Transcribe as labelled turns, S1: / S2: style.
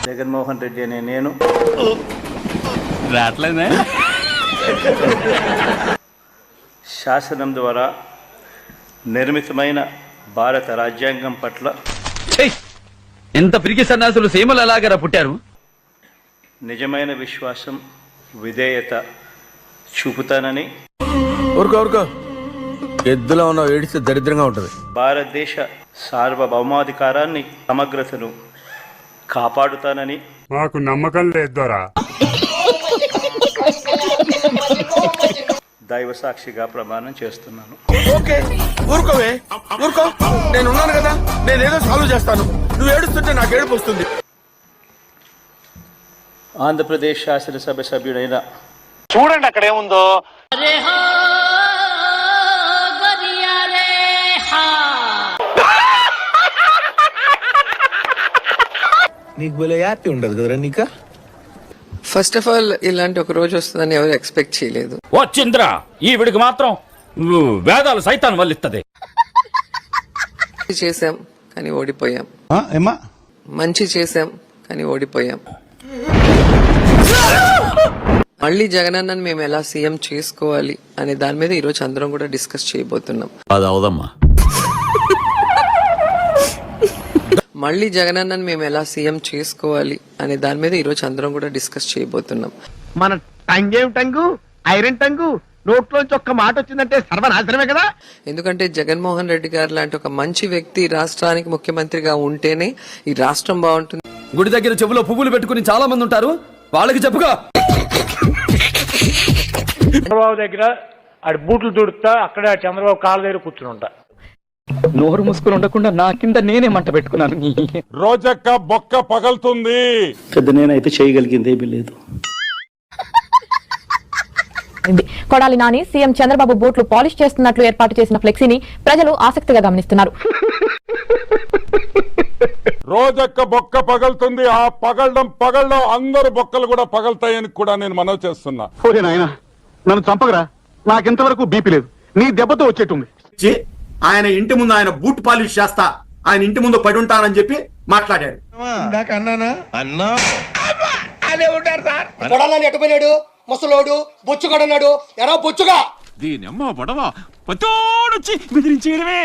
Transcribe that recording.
S1: జగన్మోహన్ రెడ్డి అనే నేను
S2: రావట్లేదే
S1: శాసనం ద్వారా నిర్మితమైన భారత రాజ్యాంగం పట్ల
S2: ఎంత పిరికి సన్నాసులు సీమలు ఎలాగరా పుట్టారు.
S1: నిజమైన విశ్వాసం విధేయత చూపుతానని
S3: ఊరుకో ఎద్దులో ఉన్న ఏడిస్తే దరిద్రంగా ఉంటుంది.
S1: భారతదేశ సార్వభౌమాధికారాన్ని సమగ్రతను కాపాడుతానని
S4: మాకు నమ్మకం లేదు దొరా.
S1: దైవ సాక్షిగా ప్రమాణం చేస్తున్నాను.
S3: ఓకే ఊరుకో నేను ఉన్నాను కదా, నేనేదో సాల్వ్ చేస్తాను. నువ్వు ఏడుస్తుంటే నాకు ఏడుపు వస్తుంది.
S1: ఆంధ్రప్రదేశ్ శాసనసభ సభ్యుడైన
S5: చూడండి అక్కడ ఏముందో.
S3: నీకు భలే హ్యాపీ ఉండదు కదరా నీకా.
S6: ఫస్ట్ ఆఫ్ ఆల్ ఇలాంటి ఒక రోజు వస్తుందని ఎవరు ఎక్స్పెక్ట్ చేయలేదు.
S2: వచ్చింద్రా ఈవిడికి మాత్రం వేదాలు సైతాన్ వల్లిస్తుంది.
S6: చేశాం కానీ ఓడిపోయాం. మంచి చేశాం కానీ ఓడిపోయాం. మళ్ళీ జగనన్నను మేము ఎలా సీఎం చేసుకోవాలి అనే దాని మీద ఈరోజు అందరం కూడా డిస్కస్ చేయబోతున్నాం.
S2: అది అవదమ్మా.
S6: మళ్ళీ జగనన్నను మేము ఎలా సీఎం చేసుకోవాలి అనే దాని మీద ఈరోజు అందరం కూడా డిస్కస్ చేయబోతున్నాం.
S5: మన టంగేం టంగు ఐరన్ టంగు నోట్లోంచి ఒక్క మాట వచ్చిందంటే సర్వనాశనమే కదా.
S6: ఎందుకంటే జగన్మోహన్ రెడ్డి గారు లాంటి ఒక మంచి వ్యక్తి రాష్ట్రానికి ముఖ్యమంత్రిగా ఉంటేనే ఈ రాష్ట్రం బాగుంటుంది.
S2: గుడి దగ్గర చెవులో పువ్వులు పెట్టుకుని చాలా మంది ఉంటారు, వాళ్ళకి చెప్పుగా.
S7: చంద్రబాబు దగ్గర ఆడి బూట్లు తుడుతా, అక్కడే చంద్రబాబు కాళ్ళ దగ్గర కూర్చుని ఉంటా.
S2: నోరు మూసుకుని ఉండకుండా నా కింద నేనే మంట పెట్టుకున్నాను.
S4: రోజక్క బొక్క పగలుతుంది.
S1: పెద్ద నేనైతే చేయగలిగింది ఏమీ లేదు.
S8: కొడాలి నాని సీఎం చంద్రబాబు బూట్లు పాలిష్ చేస్తున్నట్లు ఏర్పాటు చేసిన ఫ్లెక్సీని ప్రజలు ఆసక్తిగా గమనిస్తున్నారు.
S4: రోజక్క బొక్క పగలుతుంది. ఆ పగలడం అందరు బొక్కలు కూడా పగలుతాయని కూడా నేను మనవి చేస్తున్నా.
S5: ఓరే నాయనా, నన్ను చంపగరా. నాకింతవరకు బీపీ లేదు, నీ దెబ్బతో వచ్చేటుంది.
S9: ఆయన ఇంటి ముందు ఆయన బూట్ పాలిష్ చేస్తా, ఆయన ఇంటి ముందు పడి ఉంటానని చెప్పి మాట్లాడాడు.
S5: ఎటుపోయినాడు ముసలోడు బొచ్చుగడన్నాడు. ఎరా బొచ్చుగా
S2: దీనమ్మ పడవ పతోడొచ్చి బెదిరించేయడమే.